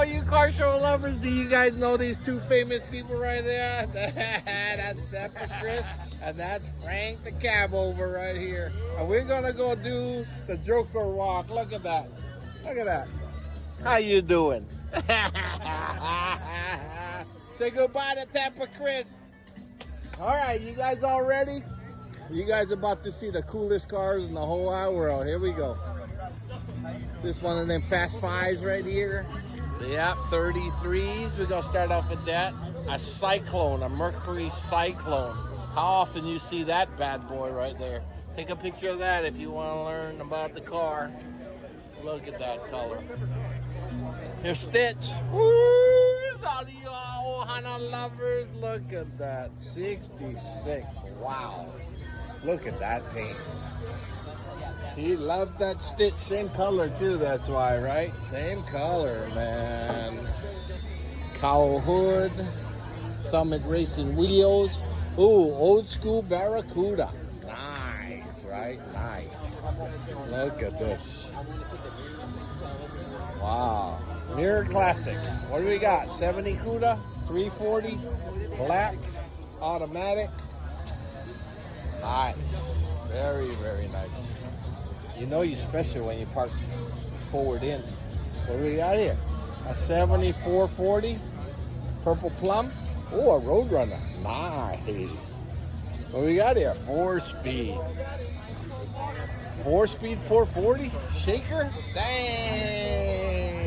all you car show lovers, do you guys know these two famous people right there? That's Steph and Chris, and that's Frank the cab over right here. And we're gonna go do the Joker walk. Look at that. Look at that. How you doing? Say goodbye to Tampa Chris. All right, you guys all ready? You guys about to see the coolest cars in the whole wide world. Here we go. This one of them Fast Fives right here. Yep, 33s. We're gonna start off with that. A Cyclone, a Mercury Cyclone. How often you see that bad boy right there? Take a picture of that if you want to learn about the car. Look at that color. Here's Stitch. Woo! All you Ohana lovers, look at that. 66. Wow. Look at that paint. He loved that Stitch. Same color too, that's why, right? Same color, man. Cowl hood. Summit Racing wheels. Ooh, old school Barracuda. Nice, right? Nice. Look at this. Wow. Mirror Classic. What do we got? 70 CUDA, 340, black, automatic. Nice. Very, very nice. You know you're special when you park forward in. What do we got here? A 7440, purple plum. Oh, a Roadrunner. Nice. What do we got here? 4-speed. 4-speed 440? Shaker? Dang.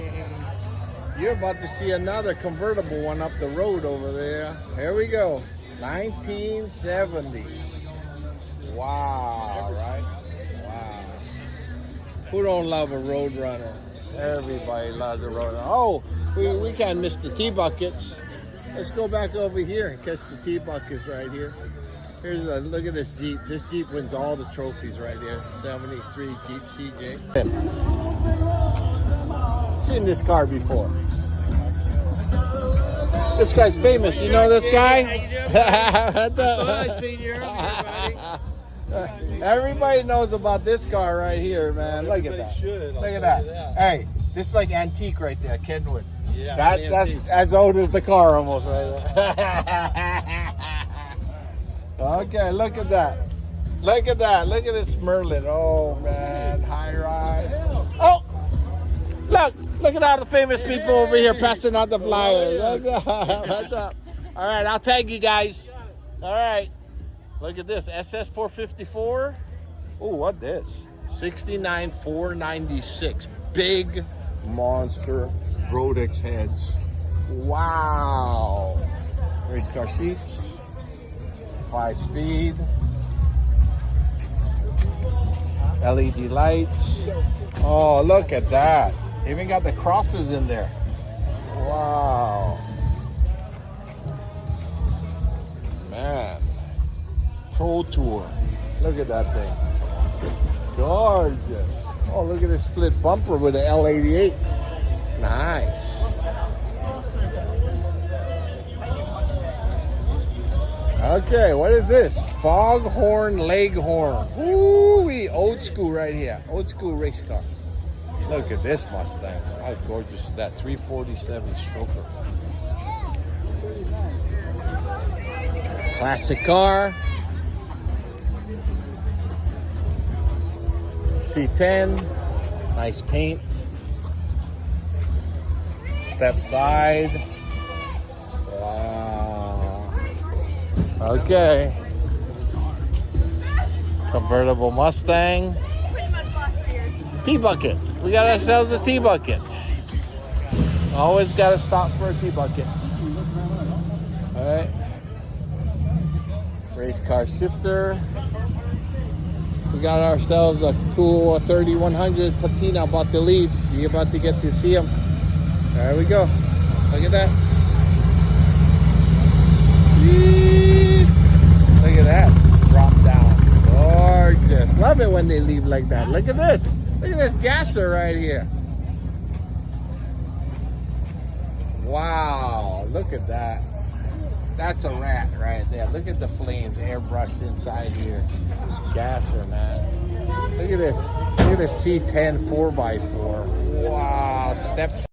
You're about to see another convertible one up the road over there. Here we go. 1970. Wow, right? Wow. Who don't love a Roadrunner? Everybody loves a Roadrunner. Oh, we can't miss the T-buckets. Let's go back over here and catch the T-buckets right here. Here's a look at this Jeep. This Jeep wins all the trophies right here. 73 Jeep CJ. Seen this car before. This guy's famous. You know this guy? I seen you earlier, buddy. Everybody knows about this car right here, man. Look at that. Look at that. Hey, this is like antique right there, Kenwood. Yeah, that's as old as the car almost right there. Okay, look at that. Look at that. Look at this Merlin. Oh, man. High rise. Oh, look at all the famous people over here passing out the flyers. What's up? All right, I'll tag you guys. All right. Look at this. SS 454. Oh, what this? 69 496. Big monster Rodex heads. Wow. Race car seats. 5-speed. LED lights. Oh, look at that. Even got the crosses in there. Wow. Man. Pro Tour. Look at that thing. Gorgeous. Oh, look at this split bumper with an L88. Nice. Okay, what is this? Foghorn Leghorn. Ooh-wee, old school right here. Old school race car. Look at this Mustang. How gorgeous is that? 347 stroker. Classic car. C10. Nice paint. Step side. Wow. Okay. Convertible Mustang. T-bucket. We got ourselves a T-bucket. Always got to stop for a T-bucket. All right. Race car shifter. We got ourselves a cool 3100 patina about to leave. You're about to get to see them. There we go. Look at that. Look at that. Drop down. Gorgeous. Love it when they leave like that. Look at this. Look at this gasser right here. Wow. Look at that. That's a rat right there. Look at the flames airbrushed inside here. Gasser, man. Look at this. Look at this C10 4x4. Wow. Step